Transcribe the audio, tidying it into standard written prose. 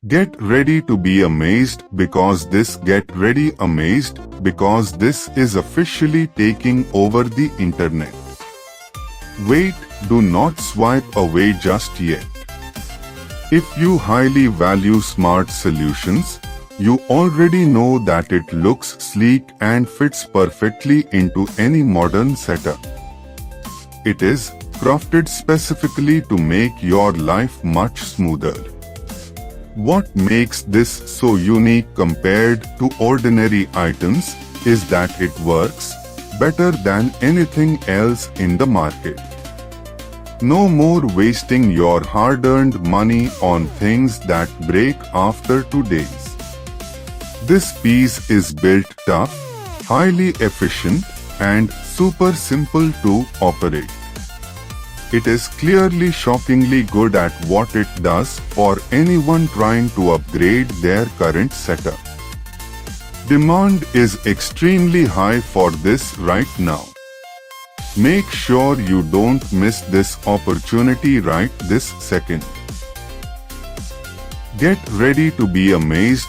Get ready to be amazed because this is officially taking over the internet. Wait, do not swipe away just yet. If you highly value smart solutions, you already know that it looks sleek and fits perfectly into any modern setup. It is crafted specifically to make your life much smoother. What makes this so unique compared to ordinary items is that it works better than anything else in the market. No more wasting your hard-earned money on things that break after 2 days. This piece is built tough, highly efficient, and super simple to operate. It is clearly shockingly good at what it does for anyone trying to upgrade their current setup. Demand is extremely high for this right now. Make sure you don't miss this opportunity right this second. Get ready to be amazed